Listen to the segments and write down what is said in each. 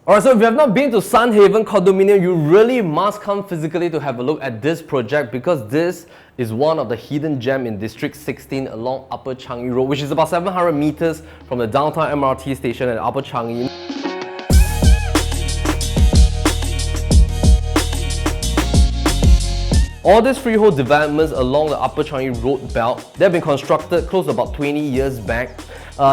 Alright, so if you have not been to Sunhaven Condominium, you really must come physically to have a look at this project, because this is one of the hidden gem in District 16 along Upper Changi Road, which is about 700 meters from the downtown MRT station at Upper Changi. All these freehold developments along the Upper Changi Road belt, they've been constructed close to about 20 years back.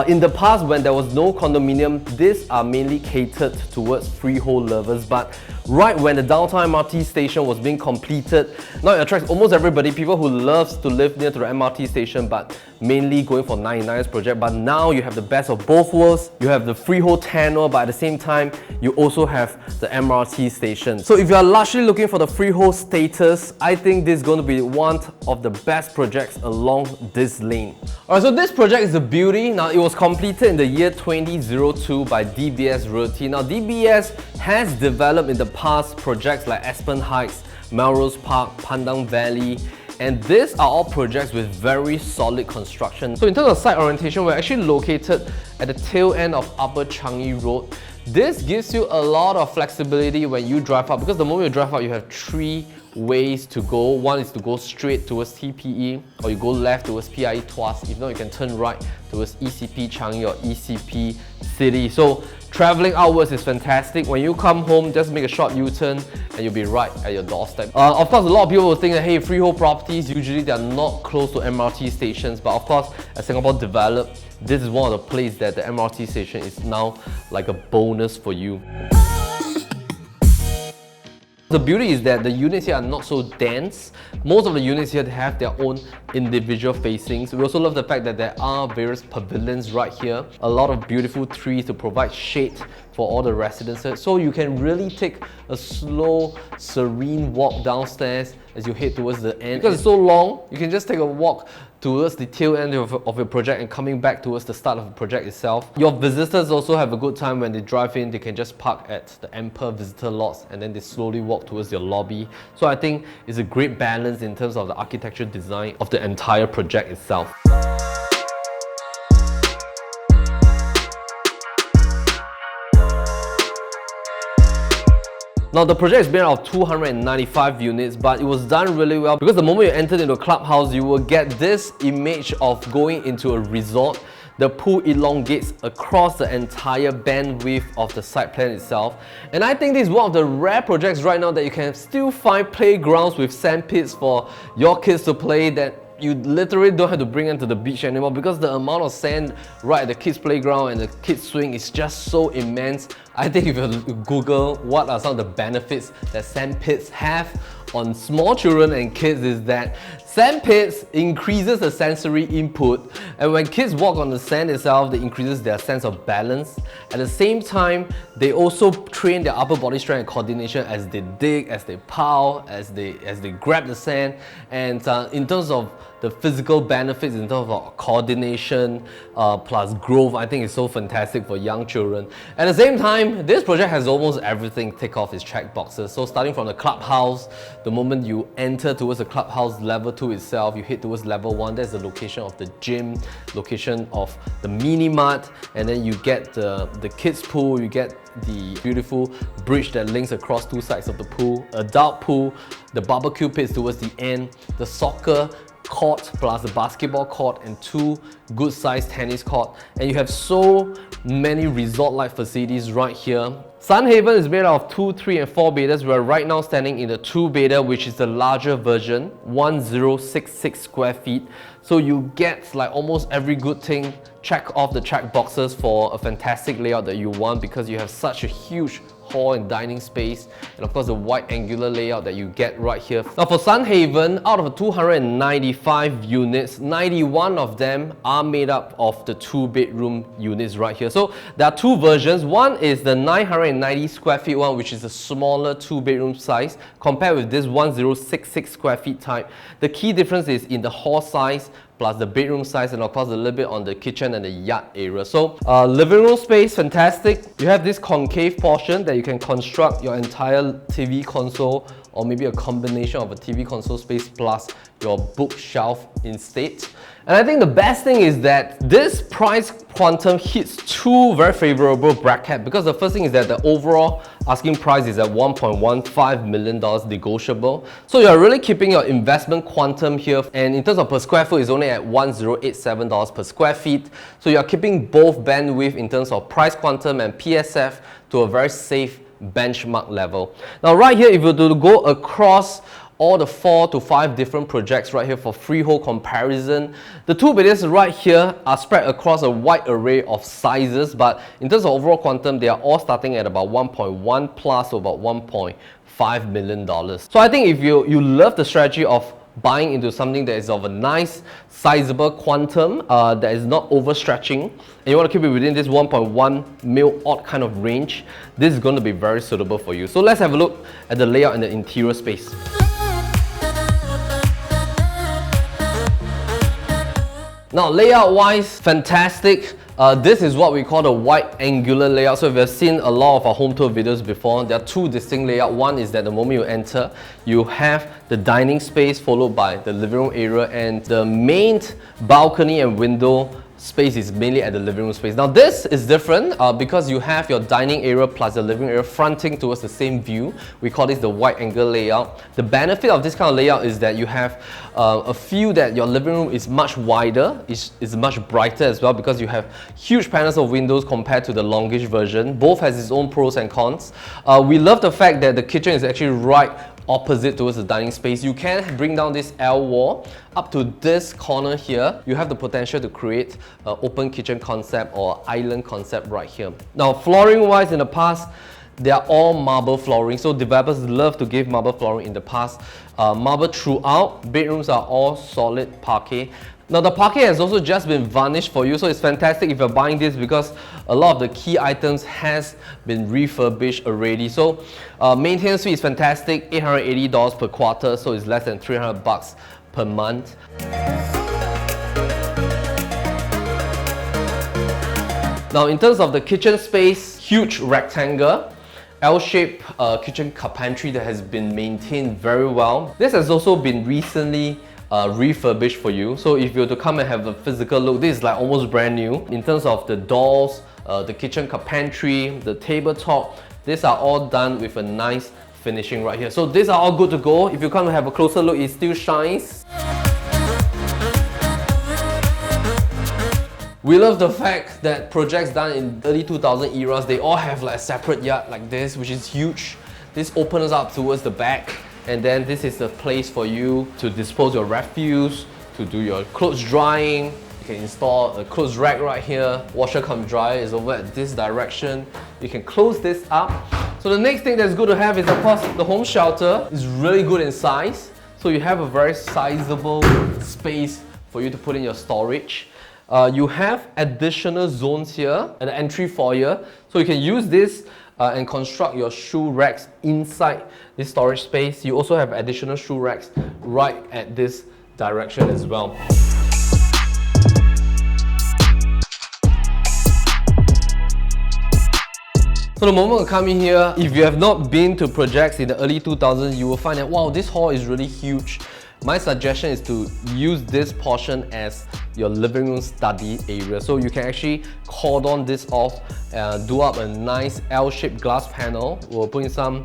In the past, when there was no condominium, these are mainly catered towards freehold lovers, but right when the downtown MRT station was being completed, now it attracts almost everybody, people who loves to live near to the MRT station, but mainly going for 99's project. But now you have the best of both worlds. You have the freehold tenure, but at the same time, you also have the MRT station. So if you are largely looking for the freehold status, I think this is going to be one of the best projects along this lane. Alright, so this project is a beauty. Now, it was completed in the year 2002 by DBS Realty. Now, DBS has developed in the past projects like Aspen Heights, Melrose Park, Pandan Valley, and these are all projects with very solid construction. So in terms of site orientation, we're actually located at the tail end of Upper Changi Road. This gives you a lot of flexibility when you drive up, because the moment you drive up, you have three ways to go. One is to go straight towards TPE, or you go left towards PIE Tuas. If not, you can turn right towards ECP Changi or ECP City. So traveling outwards is fantastic. When you come home, just make a short U-turn and you'll be right at your doorstep. Of course, a lot of people will think that, hey, freehold properties, usually they're not close to MRT stations, but of course, as Singapore develops, this is one of the places that the MRT station is now like a bonus for you. The beauty is that the units here are not so dense. Most of the units here have their own individual facings. We also love the fact that there are various pavilions right here. A lot of beautiful trees to provide shade for all the residents. So you can really take a slow, serene walk downstairs as you head towards the end. Because it's so long, you can just take a walk towards the tail end of your project and coming back towards the start of the project itself. Your visitors also have a good time when they drive in. They can just park at the Emperor visitor lots and then they slowly walk towards your lobby. So I think it's a great balance in terms of the architectural design of the entire project itself. Now, the project is made out of 295 units, but it was done really well, because the moment you enter into a clubhouse, you will get this image of going into a resort. The pool elongates across the entire bandwidth of the site plan itself. And I think this is one of the rare projects right now that you can still find playgrounds with sand pits for your kids to play, that you literally don't have to bring them to the beach anymore, because the amount of sand right at the kids' playground and the kids' swing is just so immense. I think if you Google what are some of the benefits that sand pits have on small children and kids, is that sand pits increases the sensory input, and when kids walk on the sand itself, it increases their sense of balance. At the same time, they also train their upper body strength and coordination as they dig, as they pile, as they grab the sand. And in terms of the physical benefits, in terms of coordination plus growth, I think it's so fantastic for young children. At the same time, this project has almost everything tick off its check boxes. So starting from the clubhouse, the moment you enter towards the clubhouse level 2 itself, you head towards level 1, there's the location of the gym, location of the mini mart, and then you get the kids pool, you get the beautiful bridge that links across two sides of the pool, adult pool, the barbecue pits towards the end, the soccer court plus the basketball court, and two good-sized tennis court. And you have so many resort-like facilities right here. Sunhaven is made out of 2, 3, and 4 bedders. We are right now standing in the 2-bedder, which is the larger version, 1066 square feet. So you get like almost every good thing, check off the check boxes for a fantastic layout that you want, because you have such a huge hall and dining space, and of course the wide angular layout that you get right here. Now for Sunhaven, out of 295 units, 91 of them are made up of the 2-bedroom units right here. So there are two versions. One is the 990 square feet one, which is a smaller 2-bedroom size, compared with this 1066 square feet type. The key difference is in the hall size plus the bedroom size, and of course a little bit on the kitchen and the yard area. So living room space, fantastic. You have this concave portion that you can construct your entire TV console or maybe a combination of a TV console space plus your bookshelf instead. And I think the best thing is that this price quantum hits two very favorable brackets, because the first thing is that the overall asking price is at $1.15 million negotiable. So you're really keeping your investment quantum here, and in terms of per square foot, it's only at $1087 per square feet. So you're keeping both bandwidth in terms of price quantum and PSF to a very safe benchmark level. Now right here, if you were to go across all the 4 to 5 different projects right here for freehold comparison, the two bidders right here are spread across a wide array of sizes, but in terms of overall quantum, they are all starting at about 1.1 plus or about $1.5 million. So I think if you love the strategy of buying into something that is of a nice sizable quantum that is not overstretching, and you want to keep it within this 1.1 mil odd kind of range, this is going to be very suitable for you. So let's have a look at the layout and the interior space. Now, layout wise, fantastic. This is what we call the wide angular layout. So if you've seen a lot of our home tour videos before, there are two distinct layouts. One is that the moment you enter, you have the dining space followed by the living room area, and the main balcony and window space is mainly at the living room space. Now this is different because you have your dining area plus the living area fronting towards the same view. We call this the wide angle layout. The benefit of this kind of layout is that you have a feel that your living room is much wider, is much brighter as well, because you have huge panels of windows compared to the longish version. Both has its own pros and cons. We love the fact that the kitchen is actually right opposite towards the dining space. You can bring down this L wall up to this corner here. You have the potential to create an open kitchen concept or island concept right here. Now, flooring wise, in the past, they are all marble flooring. So developers love to give marble flooring in the past. Marble throughout. Bedrooms are all solid parquet. Now the parquet has also just been varnished for you, so it's fantastic if you're buying this because a lot of the key items has been refurbished already. So maintenance fee is fantastic, $880 per quarter, so it's less than $300 per month. Now in terms of the kitchen space, huge rectangle, L-shaped kitchen carpentry that has been maintained very well. This has also been recently refurbished for you. So if you were to come and have a physical look, this is like almost brand new. In terms of the doors, the kitchen carpentry, the tabletop, these are all done with a nice finishing right here. So these are all good to go. If you come and have a closer look, it still shines. We love the fact that projects done in early 2000 eras, they all have like a separate yard like this, which is huge. This opens up towards the back. And then this is the place for you to dispose your refuse, to do your clothes drying. You can install a clothes rack right here. Washer cum dryer is over at this direction. You can close this up. So the next thing that's good to have is, of course, the home shelter is really good in size. So you have a very sizable space for you to put in your storage. You have additional zones here at the entry foyer. So you can use this and construct your shoe racks inside this storage space. You also have additional shoe racks right at this direction as well. So the moment you come in here, if you have not been to projects in the early 2000s, you will find that, wow, this hall is really huge. My suggestion is to use this portion as your living room study area. So you can actually cordon this off and do up a nice L-shaped glass panel. We'll put in some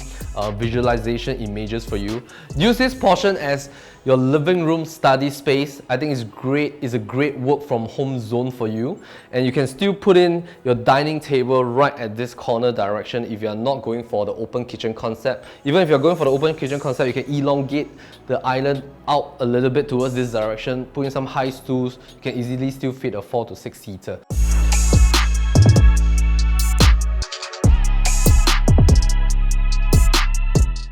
visualization images for you. Use this portion as your living room study space. I think it's great. It's a great work from home zone for you. And you can still put in your dining table right at this corner direction if you're not going for the open kitchen concept. Even if you're going for the open kitchen concept, you can elongate the island out a little bit towards this direction, put in some high stools. You can easily still fit a 4 to 6 seater.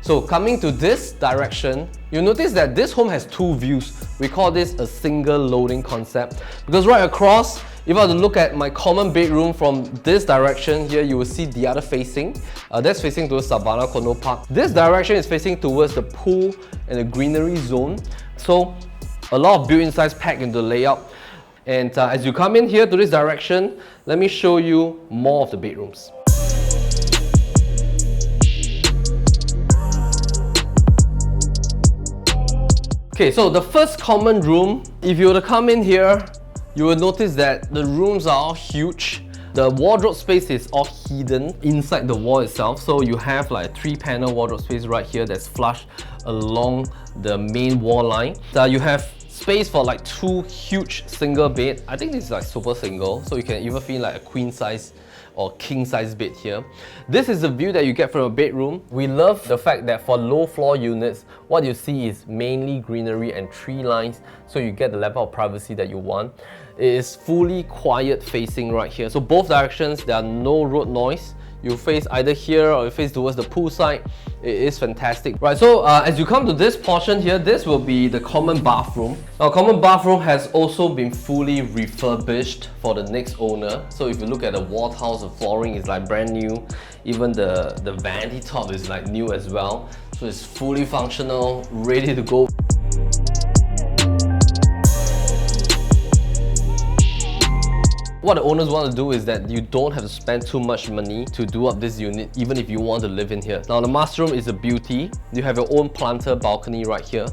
So coming to this direction, you'll notice that this home has two views. We call this a single loading concept, because right across, if I were to look at my common bedroom from this direction here, you will see the other facing. That's facing towards Savannah Condo Park. This direction is facing towards the pool and the greenery zone. So a lot of built-in size packed into the layout. And as you come in here to this direction, let me show you more of the bedrooms. Okay, so the first common room, if you were to come in here, you will notice that the rooms are all huge. The wardrobe space is all hidden inside the wall itself. So you have like a 3-panel wardrobe space right here that's flush along the main wall line. You have space for like 2 huge single bed. I think this is like super single, so you can even feel like a queen size or king size bed here. This is the view that you get from a bedroom. We love the fact that for low floor units, what you see is mainly greenery and tree lines, so you get the level of privacy that you want. It is fully quiet facing right here, so both directions there are no road noise. You face either here or you face towards the pool side. It is fantastic. Right, so as you come to this portion here, this will be the common bathroom. Now, common bathroom has also been fully refurbished for the next owner. So if you look at the wall tiles, the flooring is like brand new. Even the vanity top is like new as well. So it's fully functional, ready to go. What the owners want to do is that you don't have to spend too much money to do up this unit, even if you want to live in here. Now, the master room is a beauty. You have your own planter balcony right here.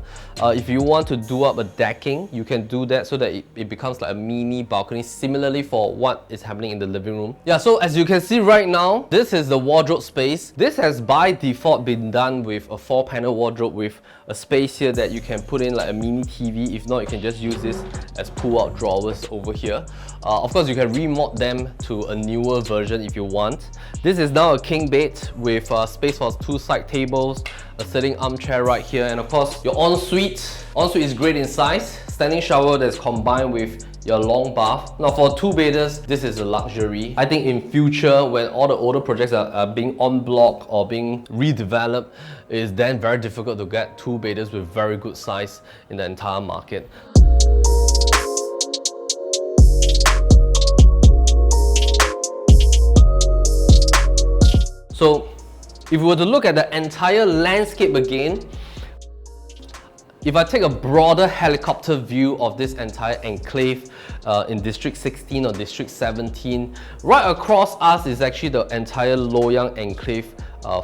If you want to do up a decking, you can do that so that it becomes like a mini balcony, similarly for what is happening in the living room. Yeah, so as you can see right now, this is the wardrobe space. This has by default been done with a 4-panel wardrobe with a space here that you can put in like a mini TV. If not, you can just use this as pull-out drawers over here. Of course, you can remod them to a newer version if you want. This is now a king bed with space for 2 side tables, a sitting armchair right here, and of course your ensuite. Ensuite is great in size, standing shower that's combined with your long bath. Now for 2-bedders, this is a luxury. I think in future, when all the older projects are being en bloc or being redeveloped, it is then very difficult to get 2-bedders with very good size in the entire market. So if we were to look at the entire landscape again, if I take a broader helicopter view of this entire enclave in District 16 or District 17, right across us is actually the entire Loyang enclave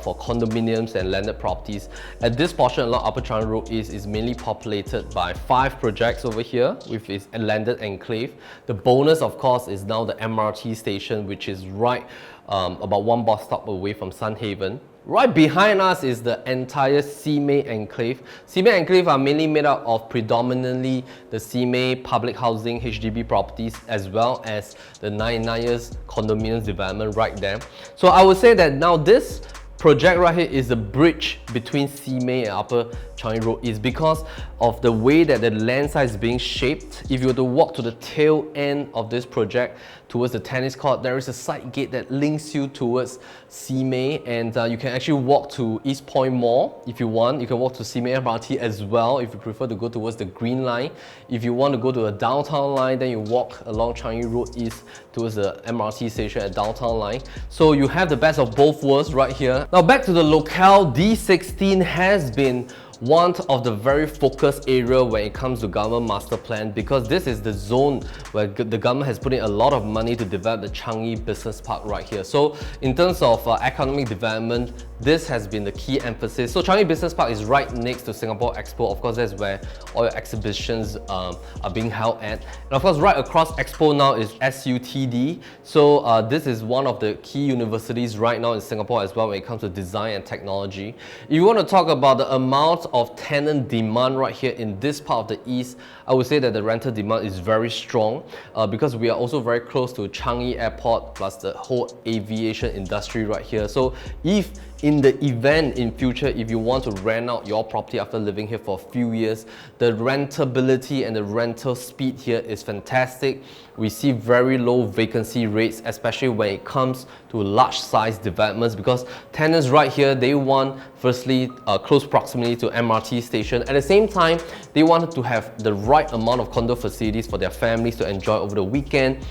for condominiums and landed properties. At this portion along Upper Changi Road East is mainly populated by 5 projects over here with its landed enclave. The bonus, of course, is now the MRT Station, which is right about 1 bus stop away from Sunhaven. Right behind us is the entire Simei enclave. Simei enclave are mainly made up of predominantly the Simei public housing HDB properties, as well as the 99 years condominiums development right there. So I would say that now this project right here is a bridge between Simei and Upper Changi Road East because of the way that the land side is being shaped. If you were to walk to the tail end of this project towards the tennis court, there is a side gate that links you towards Simei, and you can actually walk to East Point Mall if you want. You can walk to Simei MRT as well if you prefer to go towards the Green Line. If you want to go to the downtown line, then you walk along Changi Road East towards the MRT station at downtown line. So you have the best of both worlds right here. Now back to the locale, D16 has been one of the very focused area when it comes to government master plan, because this is the zone where the government has put in a lot of money to develop the Changi Business Park right here. So in terms of economic development, this has been the key emphasis. So Changi Business Park is right next to Singapore Expo. Of course, that's where all your exhibitions are being held at. And of course, right across Expo now is SUTD. So this is one of the key universities right now in Singapore as well when it comes to design and technology. If you want to talk about the amount of tenant demand right here in this part of the east, I would say that the rental demand is very strong because we are also very close to Changi Airport plus the whole aviation industry right here. So if in the event in future, if you want to rent out your property after living here for a few years, the rentability and the rental speed here is fantastic. We see very low vacancy rates, especially when it comes to large size developments, because tenants right here, they want firstly close proximity to MRT station. At the same time, they wanted to have the right amount of condo facilities for their families to enjoy over the weekend.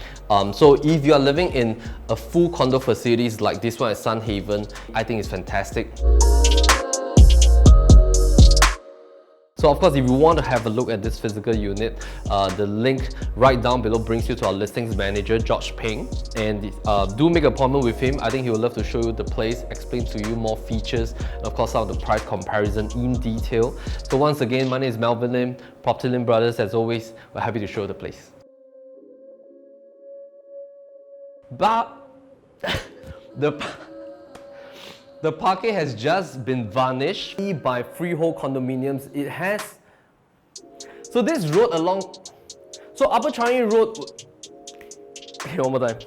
So if you are living in a full condo facilities like this one at Sunhaven, I think it's fantastic. So of course, if you want to have a look at this physical unit, the link right down below brings you to our listings manager, George Ping. And do make an appointment with him. I think he would love to show you the place, explain to you more features, and of course some of the price comparison in detail. So once again, my name is Melvin Lim, PropertyLimBrothers. As always, we're happy to show you the place. But the parquet has just been varnished by Freehold Condominiums. It has. So this road along. So Upper Changi Road. Okay, one more time.